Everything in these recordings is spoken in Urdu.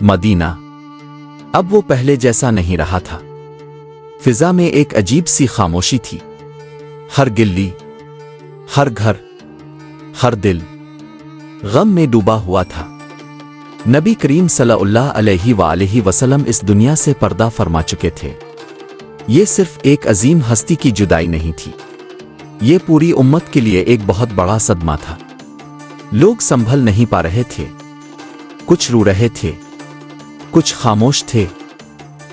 مدینہ اب وہ پہلے جیسا نہیں رہا تھا۔ فضا میں ایک عجیب سی خاموشی تھی۔ ہر گلی، ہر گھر، ہر دل غم میں ڈوبا ہوا تھا۔ نبی کریم صلی اللہ علیہ وآلہ وسلم اس دنیا سے پردہ فرما چکے تھے۔ یہ صرف ایک عظیم ہستی کی جدائی نہیں تھی، یہ پوری امت کے لیے ایک بہت بڑا صدمہ تھا۔ لوگ سنبھل نہیں پا رہے تھے، کچھ رو رہے تھے، کچھ خاموش تھے،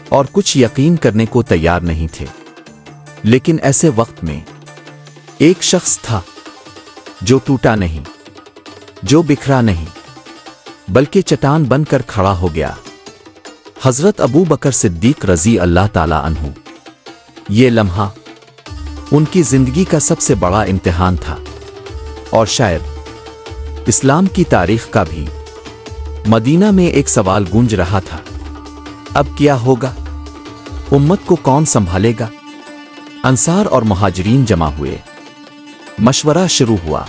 اور کچھ یقین کرنے کو تیار نہیں تھے۔ لیکن ایسے وقت میں ایک شخص تھا جو ٹوٹا نہیں، جو بکھرا نہیں، بلکہ چٹان بن کر کھڑا ہو گیا۔ حضرت ابو بکر صدیق رضی اللہ تعالی عنہ۔ یہ لمحہ ان کی زندگی کا سب سے بڑا امتحان تھا، اور شاید اسلام کی تاریخ کا بھی۔ مدینہ میں ایک سوال گونج رہا تھا، اب کیا ہوگا؟ امت کو کون سنبھالے گا؟ انصار اور مہاجرین جمع ہوئے، مشورہ شروع ہوا۔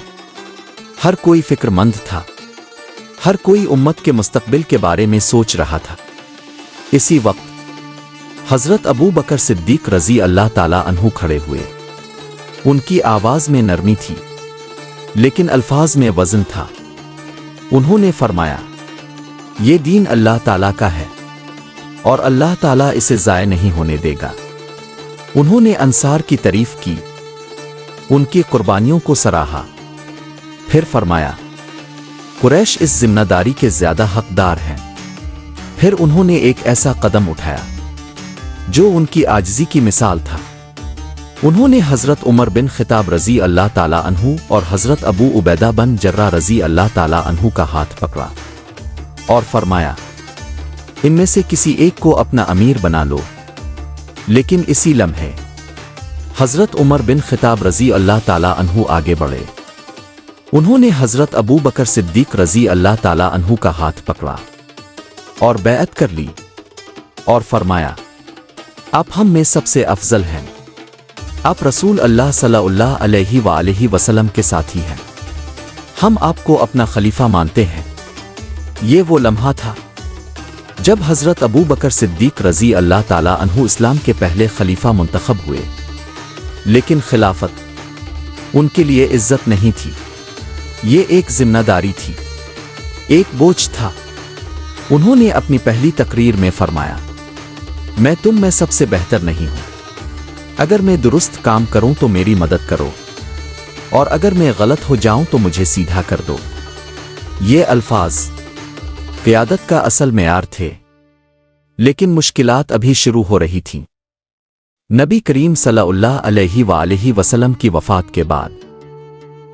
ہر کوئی فکر مند تھا، ہر کوئی امت کے مستقبل کے بارے میں سوچ رہا تھا۔ اسی وقت حضرت ابو بکر صدیق رضی اللہ تعالی عنہ کھڑے ہوئے۔ ان کی آواز میں نرمی تھی، لیکن الفاظ میں وزن تھا۔ انہوں نے فرمایا، یہ دین اللہ تعالیٰ کا ہے، اور اللہ تعالیٰ اسے ضائع نہیں ہونے دے گا۔ انہوں نے انصار کی تعریف کی، ان کی قربانیوں کو سراہا۔ پھر فرمایا، قریش اس ذمہ داری کے زیادہ حقدار ہیں۔ پھر انہوں نے ایک ایسا قدم اٹھایا جو ان کی عاجزی کی مثال تھا۔ انہوں نے حضرت عمر بن خطاب رضی اللہ تعالیٰ عنہ اور حضرت ابو عبیدہ بن جرہ رضی اللہ تعالیٰ عنہ کا ہاتھ پکڑا اور فرمایا، ان میں سے کسی ایک کو اپنا امیر بنا لو۔ لیکن اسی لمحے حضرت عمر بن خطاب رضی اللہ تعالیٰ عنہ آگے بڑھے۔ انہوں نے حضرت ابو بکر صدیق رضی اللہ تعالیٰ عنہ کا ہاتھ پکڑا اور بیعت کر لی، اور فرمایا، آپ ہم میں سب سے افضل ہیں، آپ رسول اللہ صلی اللہ علیہ وآلہ وسلم کے ساتھی ہیں، ہم آپ کو اپنا خلیفہ مانتے ہیں۔ یہ وہ لمحہ تھا جب حضرت ابو بکر صدیق رضی اللہ تعالیٰ عنہ اسلام کے پہلے خلیفہ منتخب ہوئے۔ لیکن خلافت ان کے لیے عزت نہیں تھی، یہ ایک ذمہ داری تھی، ایک بوجھ تھا۔ انہوں نے اپنی پہلی تقریر میں فرمایا، میں تم میں سب سے بہتر نہیں ہوں، اگر میں درست کام کروں تو میری مدد کرو، اور اگر میں غلط ہو جاؤں تو مجھے سیدھا کر دو۔ یہ الفاظ قیادت کا اصل معیار تھے، لیکن مشکلات ابھی شروع ہو رہی تھیں۔ نبی کریم صلی اللہ علیہ وآلہ وسلم کی وفات کے بعد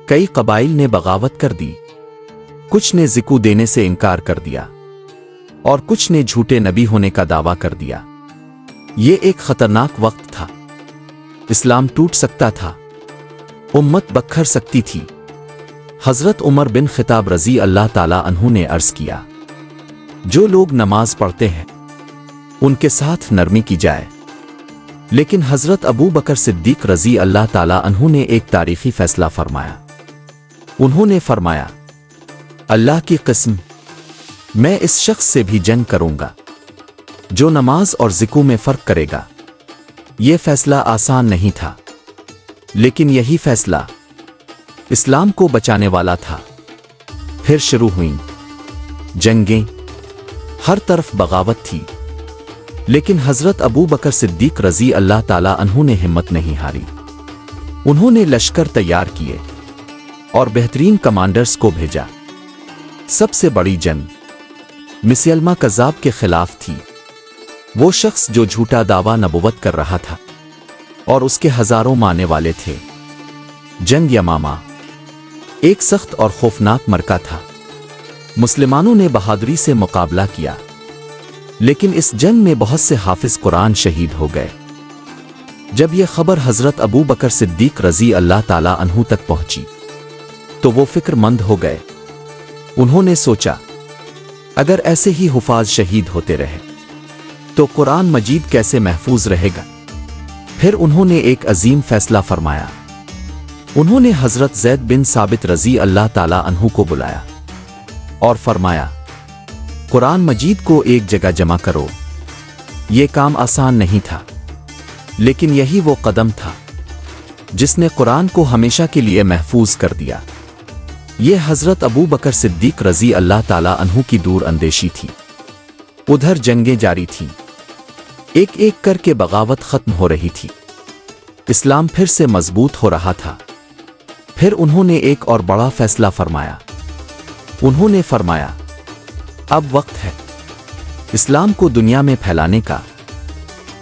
کئی قبائل نے بغاوت کر دی، کچھ نے زکو دینے سے انکار کر دیا، اور کچھ نے جھوٹے نبی ہونے کا دعویٰ کر دیا۔ یہ ایک خطرناک وقت تھا، اسلام ٹوٹ سکتا تھا، امت بکھر سکتی تھی۔ حضرت عمر بن خطاب رضی اللہ تعالیٰ عنہ نے عرض کیا، جو لوگ نماز پڑھتے ہیں ان کے ساتھ نرمی کی جائے۔ لیکن حضرت ابو بکر صدیق رضی اللہ تعالیٰ عنہ نے ایک تاریخی فیصلہ فرمایا۔ انہوں نے فرمایا، اللہ کی قسم، میں اس شخص سے بھی جنگ کروں گا جو نماز اور ذکو میں فرق کرے گا۔ یہ فیصلہ آسان نہیں تھا، لیکن یہی فیصلہ اسلام کو بچانے والا تھا۔ پھر شروع ہوئیں جنگیں، ہر طرف بغاوت تھی، لیکن حضرت ابو بکر صدیق رضی اللہ تعالیٰ عنہ نے ہمت نہیں ہاری۔ انہوں نے لشکر تیار کیے اور بہترین کمانڈرز کو بھیجا۔ سب سے بڑی جنگ مسیلمہ کذاب کے خلاف تھی، وہ شخص جو جھوٹا دعویٰ نبوت کر رہا تھا اور اس کے ہزاروں ماننے والے تھے۔ جنگ یمامہ ایک سخت اور خوفناک معرکہ تھا۔ مسلمانوں نے بہادری سے مقابلہ کیا، لیکن اس جنگ میں بہت سے حافظ قرآن شہید ہو گئے۔ جب یہ خبر حضرت ابو بکر صدیق رضی اللہ تعالیٰ عنہ تک پہنچی تو وہ فکر مند ہو گئے۔ انہوں نے سوچا، اگر ایسے ہی حفاظ شہید ہوتے رہے تو قرآن مجید کیسے محفوظ رہے گا؟ پھر انہوں نے ایک عظیم فیصلہ فرمایا۔ انہوں نے حضرت زید بن ثابت رضی اللہ تعالیٰ عنہ کو بلایا اور فرمایا، قرآن مجید کو ایک جگہ جمع کرو۔ یہ کام آسان نہیں تھا، لیکن یہی وہ قدم تھا جس نے قرآن کو ہمیشہ کے لیے محفوظ کر دیا۔ یہ حضرت ابو بکر صدیق رضی اللہ تعالیٰ عنہ کی دور اندیشی تھی۔ ادھر جنگیں جاری تھیں، ایک ایک کر کے بغاوت ختم ہو رہی تھی، اسلام پھر سے مضبوط ہو رہا تھا۔ پھر انہوں نے ایک اور بڑا فیصلہ فرمایا۔ انہوں نے فرمایا، اب وقت ہے اسلام کو دنیا میں پھیلانے کا۔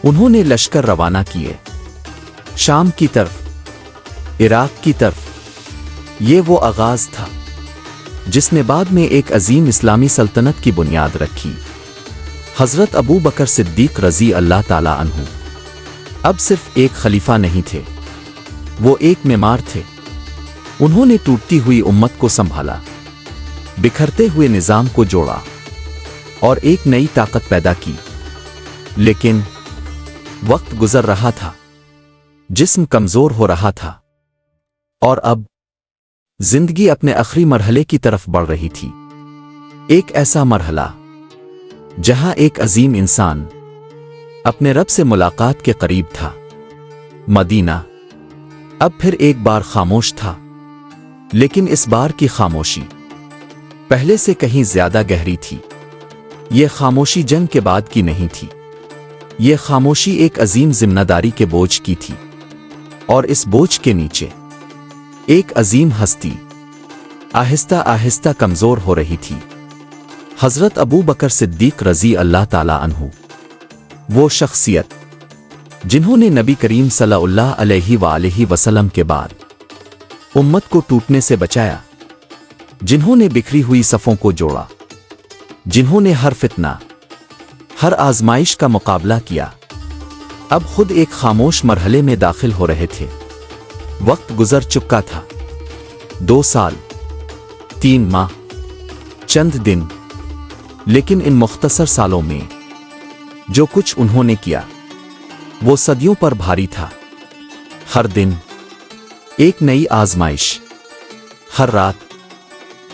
انہوں نے لشکر روانہ کیے شام کی طرف، عراق کی طرف۔ یہ وہ آغاز تھا جس نے بعد میں ایک عظیم اسلامی سلطنت کی بنیاد رکھی۔ حضرت ابو بکر صدیق رضی اللہ تعالیٰ عنہ اب صرف ایک خلیفہ نہیں تھے، وہ ایک معمار تھے۔ انہوں نے ٹوٹتی ہوئی امت کو سنبھالا، بکھرتے ہوئے نظام کو جوڑا اور ایک نئی طاقت پیدا کی۔ لیکن وقت گزر رہا تھا، جسم کمزور ہو رہا تھا، اور اب زندگی اپنے آخری مرحلے کی طرف بڑھ رہی تھی۔ ایک ایسا مرحلہ جہاں ایک عظیم انسان اپنے رب سے ملاقات کے قریب تھا۔ مدینہ اب پھر ایک بار خاموش تھا، لیکن اس بار کی خاموشی پہلے سے کہیں زیادہ گہری تھی۔ یہ خاموشی جنگ کے بعد کی نہیں تھی، یہ خاموشی ایک عظیم ذمہ داری کے بوجھ کی تھی، اور اس بوجھ کے نیچے ایک عظیم ہستی آہستہ آہستہ کمزور ہو رہی تھی۔ حضرت ابو بکر صدیق رضی اللہ تعالیٰ عنہ، وہ شخصیت جنہوں نے نبی کریم صلی اللہ علیہ وآلہ وسلم کے بعد امت کو ٹوٹنے سے بچایا، جنہوں نے بکھری ہوئی صفوں کو جوڑا، جنہوں نے ہر فتنہ، ہر آزمائش کا مقابلہ کیا، اب خود ایک خاموش مرحلے میں داخل ہو رہے تھے۔ وقت گزر چکا تھا، 2 سال، 3 ماہ، چند دن، لیکن ان مختصر سالوں میں جو کچھ انہوں نے کیا وہ صدیوں پر بھاری تھا۔ ہر دن ایک نئی آزمائش، ہر رات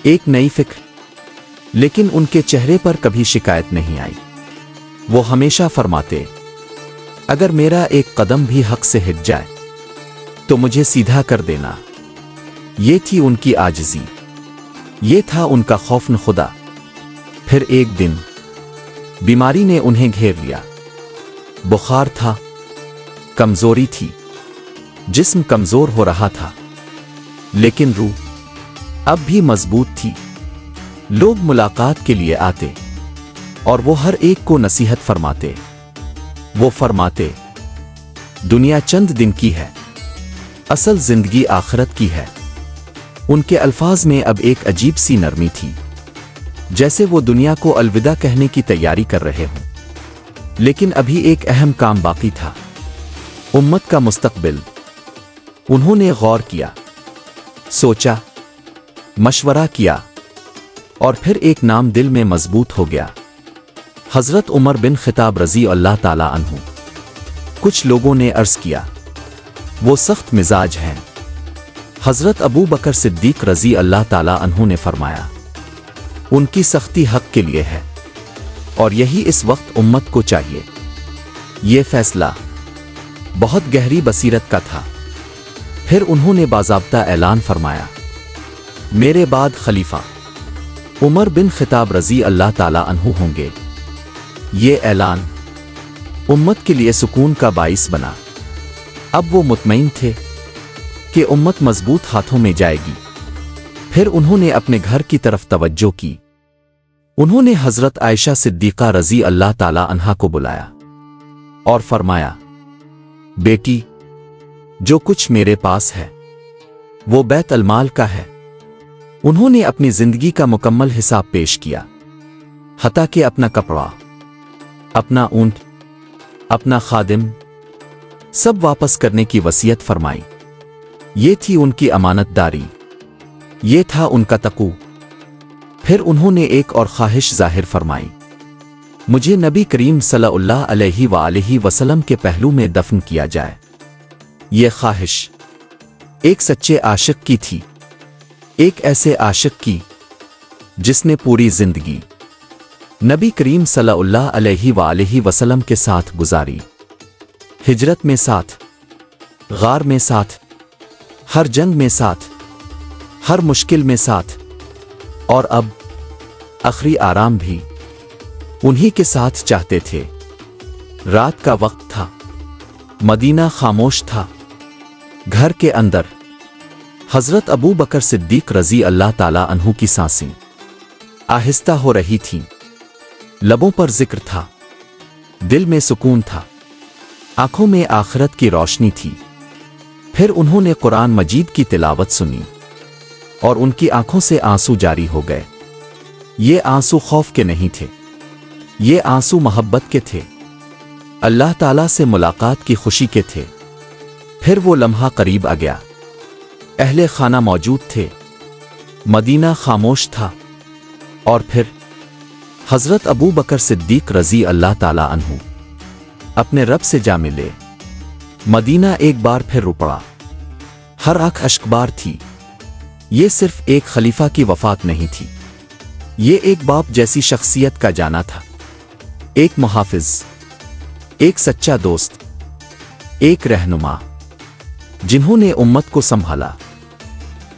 ایک نئی فکر، لیکن ان کے چہرے پر کبھی شکایت نہیں آئی۔ وہ ہمیشہ فرماتے، اگر میرا ایک قدم بھی حق سے ہٹ جائے تو مجھے سیدھا کر دینا۔ یہ تھی ان کی عاجزی، یہ تھا ان کا خوف خدا۔ پھر ایک دن بیماری نے انہیں گھیر لیا، بخار تھا، کمزوری تھی، جسم کمزور ہو رہا تھا، لیکن روح اب بھی مضبوط تھی۔ لوگ ملاقات کے لیے آتے اور وہ ہر ایک کو نصیحت فرماتے۔ وہ فرماتے، دنیا چند دن کی ہے، اصل زندگی آخرت کی ہے۔ ان کے الفاظ میں اب ایک عجیب سی نرمی تھی، جیسے وہ دنیا کو الوداع کہنے کی تیاری کر رہے ہوں۔ لیکن ابھی ایک اہم کام باقی تھا، امت کا مستقبل۔ انہوں نے غور کیا، سوچا، مشورہ کیا، اور پھر ایک نام دل میں مضبوط ہو گیا، حضرت عمر بن خطاب رضی اللہ تعالیٰ عنہ۔ کچھ لوگوں نے عرض کیا، وہ سخت مزاج ہیں۔ حضرت ابو بکر صدیق رضی اللہ تعالیٰ عنہ نے فرمایا، ان کی سختی حق کے لیے ہے، اور یہی اس وقت امت کو چاہیے۔ یہ فیصلہ بہت گہری بصیرت کا تھا۔ پھر انہوں نے باضابطہ اعلان فرمایا، میرے بعد خلیفہ عمر بن خطاب رضی اللہ تعالیٰ عنہ ہوں گے۔ یہ اعلان امت کے لیے سکون کا باعث بنا۔ اب وہ مطمئن تھے کہ امت مضبوط ہاتھوں میں جائے گی۔ پھر انہوں نے اپنے گھر کی طرف توجہ کی۔ انہوں نے حضرت عائشہ صدیقہ رضی اللہ تعالیٰ عنہا کو بلایا اور فرمایا، بیٹی، جو کچھ میرے پاس ہے وہ بیت المال کا ہے۔ انہوں نے اپنی زندگی کا مکمل حساب پیش کیا، حتیٰ کہ اپنا کپڑا، اپنا اونٹ، اپنا خادم، سب واپس کرنے کی وصیت فرمائی۔ یہ تھی ان کی امانت داری، یہ تھا ان کا تقوی۔ پھر انہوں نے ایک اور خواہش ظاہر فرمائی، مجھے نبی کریم صلی اللہ علیہ وآلہ وسلم کے پہلو میں دفن کیا جائے۔ یہ خواہش ایک سچے عاشق کی تھی، ایک ایسے عاشق کی جس نے پوری زندگی نبی کریم صلی اللہ علیہ وآلہ وسلم کے ساتھ گزاری، ہجرت میں ساتھ، غار میں ساتھ، ہر جنگ میں ساتھ، ہر مشکل میں ساتھ، اور اب آخری آرام بھی انہی کے ساتھ چاہتے تھے۔ رات کا وقت تھا، مدینہ خاموش تھا، گھر کے اندر حضرت ابو بکر صدیق رضی اللہ تعالی عنہ کی سانسیں آہستہ ہو رہی تھیں، لبوں پر ذکر تھا، دل میں سکون تھا، آنکھوں میں آخرت کی روشنی تھی۔ پھر انہوں نے قرآن مجید کی تلاوت سنی اور ان کی آنکھوں سے آنسو جاری ہو گئے۔ یہ آنسو خوف کے نہیں تھے، یہ آنسو محبت کے تھے، اللہ تعالیٰ سے ملاقات کی خوشی کے تھے۔ پھر وہ لمحہ قریب آ گیا، اہل خانہ موجود تھے، مدینہ خاموش تھا، اور پھر حضرت ابو بکر صدیق رضی اللہ تعالی عنہ اپنے رب سے جا ملے۔ مدینہ ایک بار پھر رو پڑا، ہر آنکھ اشکبار تھی۔ یہ صرف ایک خلیفہ کی وفات نہیں تھی، یہ ایک باپ جیسی شخصیت کا جانا تھا، ایک محافظ، ایک سچا دوست، ایک رہنما جنہوں نے امت کو سنبھالا۔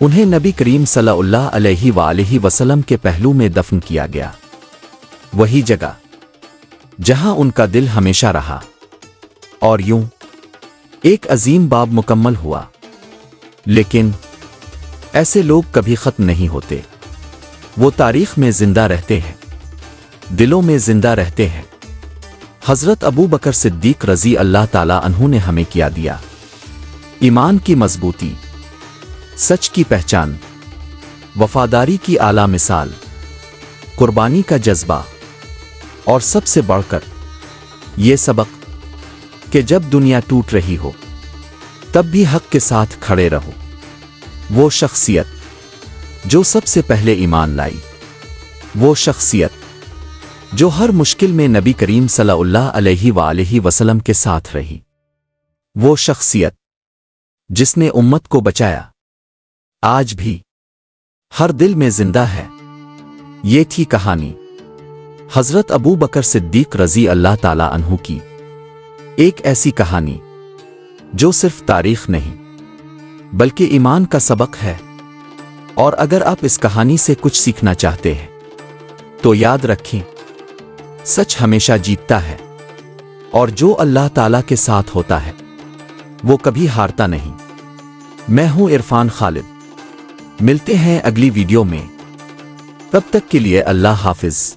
انہیں نبی کریم صلی اللہ علیہ وآلہ وسلم کے پہلو میں دفن کیا گیا، وہی جگہ جہاں ان کا دل ہمیشہ رہا۔ اور یوں ایک عظیم باب مکمل ہوا۔ لیکن ایسے لوگ کبھی ختم نہیں ہوتے، وہ تاریخ میں زندہ رہتے ہیں، دلوں میں زندہ رہتے ہیں۔ حضرت ابو بکر صدیق رضی اللہ تعالی عنہ نے ہمیں کیا دیا؟ ایمان کی مضبوطی، سچ کی پہچان، وفاداری کی اعلیٰ مثال، قربانی کا جذبہ، اور سب سے بڑھ کر یہ سبق کہ جب دنیا ٹوٹ رہی ہو تب بھی حق کے ساتھ کھڑے رہو۔ وہ شخصیت جو سب سے پہلے ایمان لائی، وہ شخصیت جو ہر مشکل میں نبی کریم صلی اللہ علیہ وآلہ وسلم کے ساتھ رہی، وہ شخصیت جس نے امت کو بچایا، آج بھی ہر دل میں زندہ ہے۔ یہ تھی کہانی حضرت ابو بکر صدیق رضی اللہ تعالی عنہ کی، ایک ایسی کہانی جو صرف تاریخ نہیں بلکہ ایمان کا سبق ہے۔ اور اگر آپ اس کہانی سے کچھ سیکھنا چاہتے ہیں تو یاد رکھیں، سچ ہمیشہ جیتتا ہے، اور جو اللہ تعالیٰ کے ساتھ ہوتا ہے وہ کبھی ہارتا نہیں۔ میں ہوں عرفان خالد، ملتے ہیں اگلی ویڈیو میں، تب تک کے لیے اللہ حافظ۔